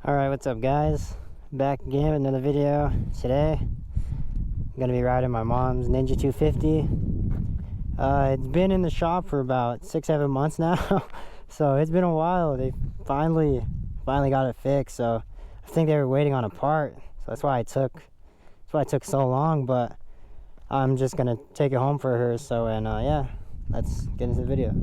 Alright, what's up guys? Back again with another video. Today I'm gonna be riding my mom's Ninja 250. It's been in the shop for about 6-7 months now. So it's been a while. They finally got it fixed. So I think they were waiting on a part. So that's why it took so long, but I'm just gonna take it home for her. So yeah, let's get into the video.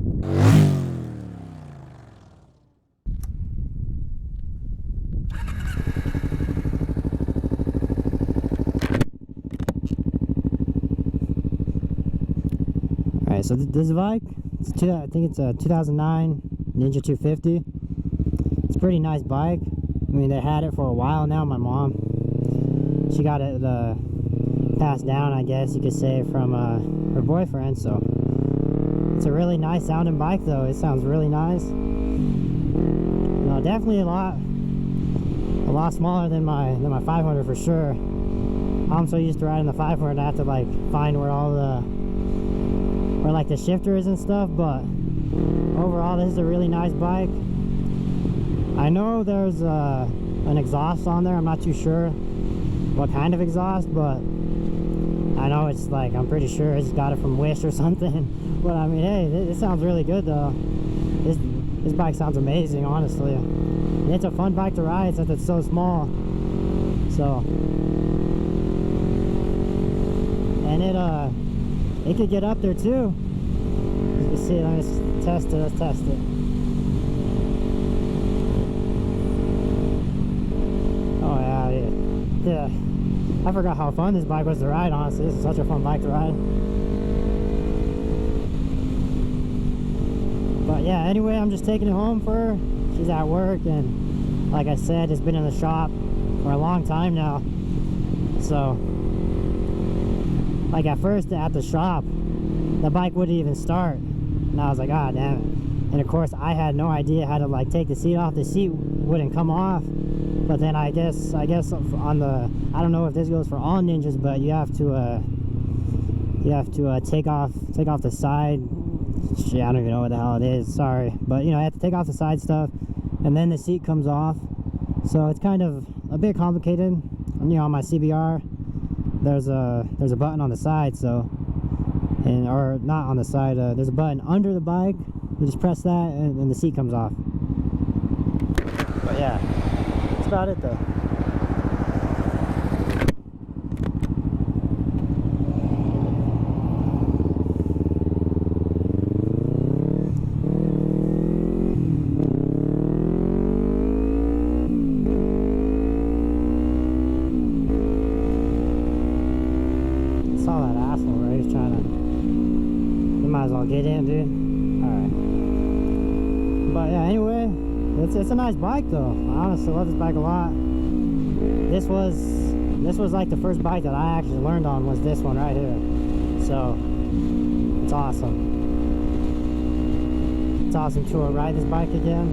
Alright, so this bike, I think it's a 2009 Ninja 250. It's a pretty nice bike. I mean, they had it for a while now. My mom, she got it passed down, I guess you could say, from her boyfriend. So it's a really nice sounding bike though. It sounds really nice. You know, definitely a lot smaller than my 500 for sure. I'm so used to riding the 500, I have to like find where all where like the shifter is and stuff, but overall this is a really nice bike. I know there's an exhaust on there. I'm not too sure what kind of exhaust, but I know it's like, I'm pretty sure it's got it from Wish or something. But I mean, hey, it sounds really good though. This bike sounds amazing, honestly. And it's a fun bike to ride since it's so small. So, and it could get up there too. You can see it. Let's test it. Oh yeah. I forgot how fun this bike was to ride, honestly. This is such a fun bike to ride. But yeah, anyway, I'm just taking it home for her. She's at work, and like I said, it's been in the shop for a long time now. So like at first at the shop, the bike wouldn't even start, and I was like, ah, damn it. And of course I had no idea how to like take the seat off. The seat wouldn't come off. But then I guess on the, I don't know if this goes for all Ninjas, but you have to take off the side. Shit, I don't even know what the hell it is, sorry, but you know, I have to take off the side stuff and then the seat comes off. So it's kind of a bit complicated. You know, on my CBR there's a button on the side, so, and or not on the side, there's a button under the bike. You just press that and the seat comes off. But yeah, that's about it though. Get in, dude. Alright. But yeah, anyway, it's a nice bike though. I honestly love this bike a lot. This was like the first bike that I actually learned on, was this one right here. So it's awesome. It's awesome to ride this bike again.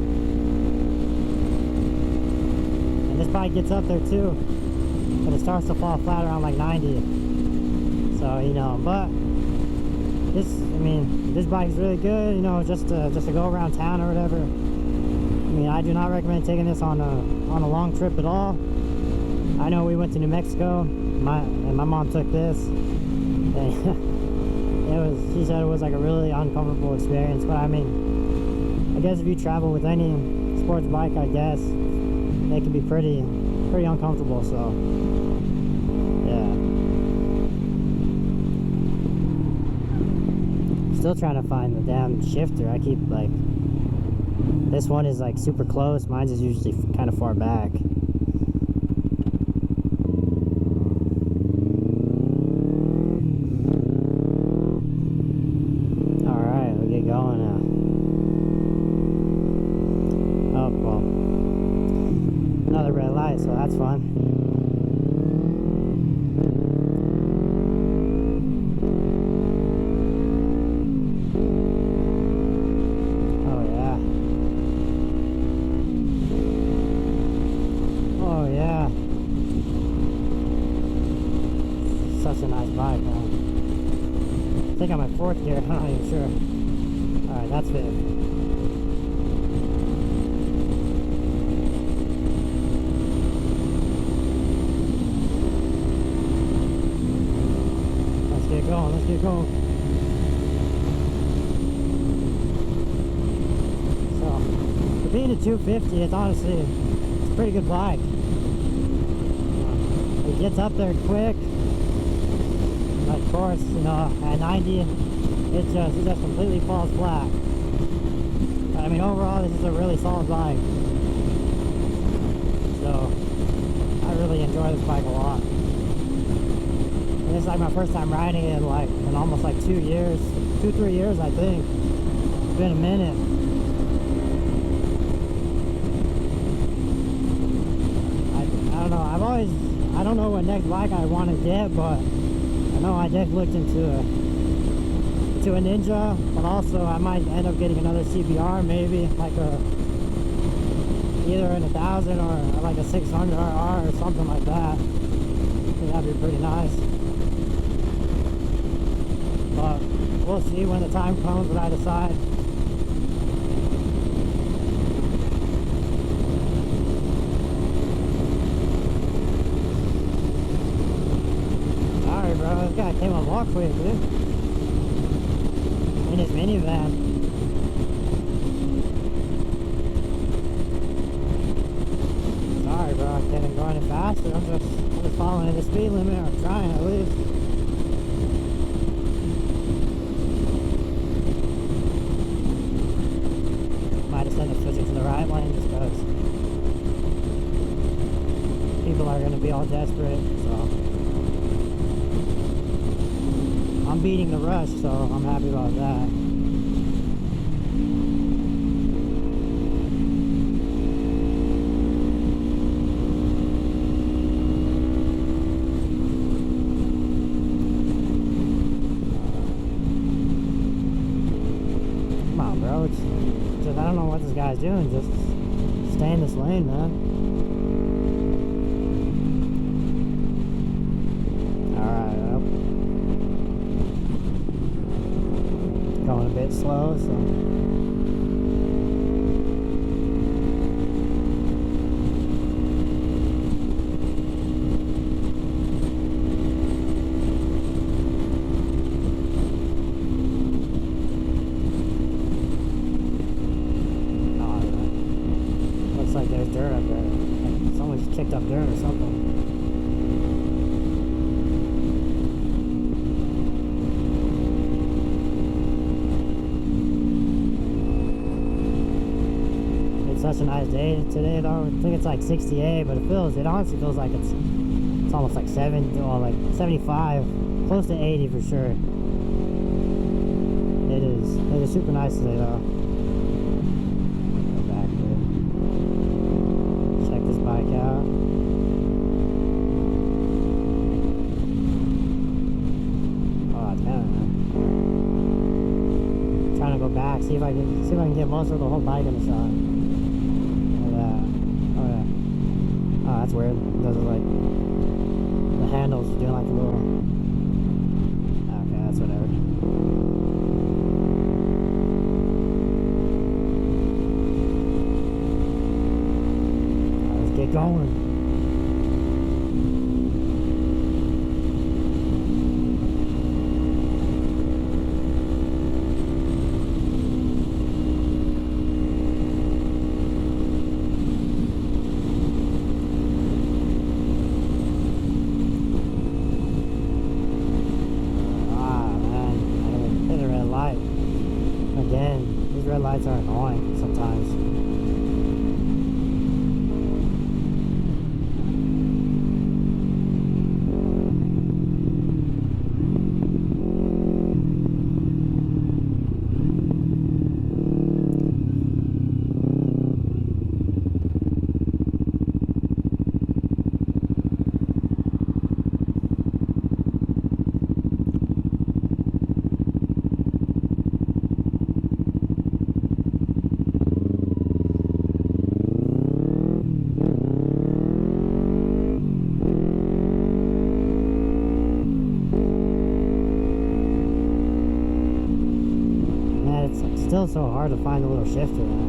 And this bike gets up there too, but it starts to fall flat around like 90. So, you know, but this bike is really good, you know, just to go around town or whatever. I mean, I do not recommend taking this on a long trip at all. I know we went to New Mexico, and my mom took this, and she said it was like a really uncomfortable experience. But I mean, I guess if you travel with any sports bike, I guess they can be pretty uncomfortable. So yeah. Still trying to find the damn shifter. I keep like, this one is like super close, mine's is usually kind of far back. Alright, we'll get going now. Oh well, another red light, so that's fun. Such a nice bike, man. I think I'm at 4th gear, I'm not even sure. Alright, that's 5th. get going. So, for being a 250, it's honestly, it's a pretty good bike. It gets up there quick. Of course, you know, at 90, it just completely falls flat. But I mean, overall, this is a really solid bike. So, I really enjoy this bike a lot. And it's like my first time riding it in almost like 2 years, 2-3 years, I think. It's been a minute. I don't know. I don't know what next bike I want to get, but I know I just looked into a Ninja, but also I might end up getting another CBR, maybe like either an 1000 or like a 600 RR or something like that. I think that'd be pretty nice. But we'll see when the time comes when I decide. Sorry, bro, this guy came a lot quick, dude. In his minivan. Sorry, bro, I can't go any faster. I'm just following the speed limit, or trying at least. Might just end up switching to the right lane just because people are going to be all desperate, so I'm beating the rush, so I'm happy about that. Come on, bro. It's just, I don't know what this guy's doing. Just stay in this lane, man. Going a bit slow, so looks like there's dirt up there. Like someone just kicked up dirt or something. Such a nice day today though. I think it's like 68, but it honestly feels like it's almost like 70 or like 75, close to 80 for sure. It is super nice today though. Go back here, check this bike out. Oh damn, man. Trying to go back, see if I can get most of the whole bike in the shot. Oh, that's weird. Those are like the handles doing like a little. Okay, that's whatever. Right, let's get going. Again, these red lights are annoying sometimes. Still so hard to find a little shifter now.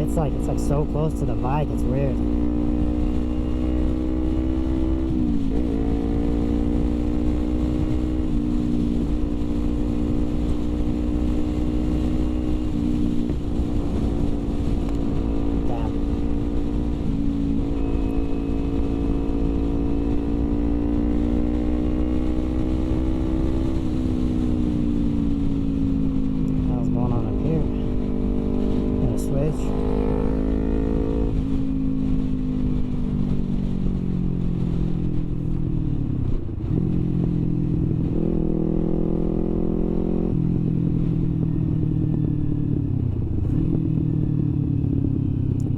It's like so close to the bike, it's weird.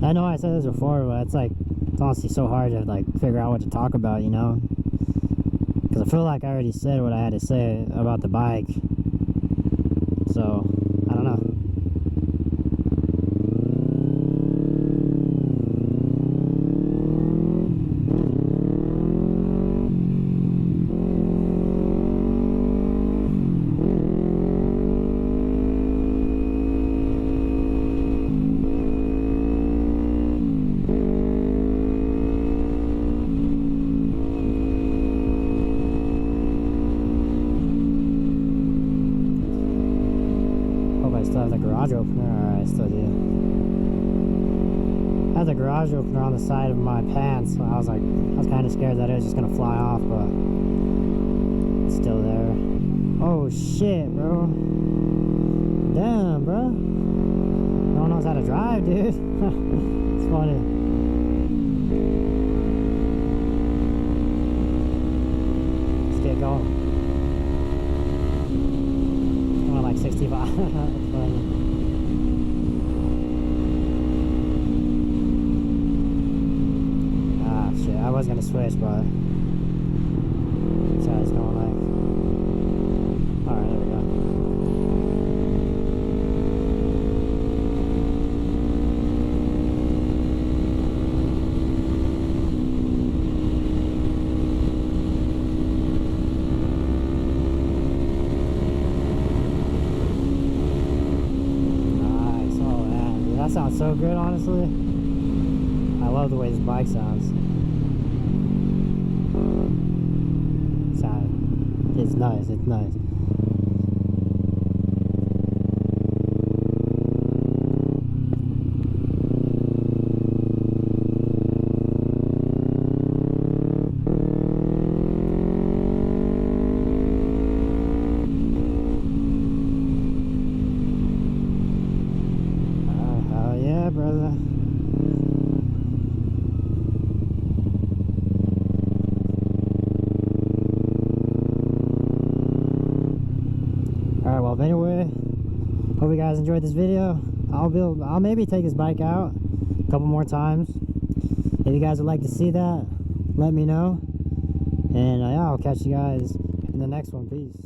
I know I said this before, but it's like, it's honestly so hard to like figure out what to talk about, you know? Because I feel like I already said what I had to say about the bike. So, I don't know. I still have the garage opener. Alright, I still do. I have the garage opener on the side of my pants, so I was kind of scared that it was just gonna fly off, but it's still there. Oh shit, bro. Damn, bro. No one knows how to drive, dude. It's funny. Let's get going. Like 65. That's funny. Ah shit, I was gonna switch, but so I was going like, alright, there we go. That sounds so good, honestly. I love the way this bike sounds. It's nice, it's nice. Brother. Alright, well anyway, hope you guys enjoyed this video. I'll maybe take this bike out a couple more times. If you guys would like to see that, let me know. And yeah, I'll catch you guys in the next one. Peace.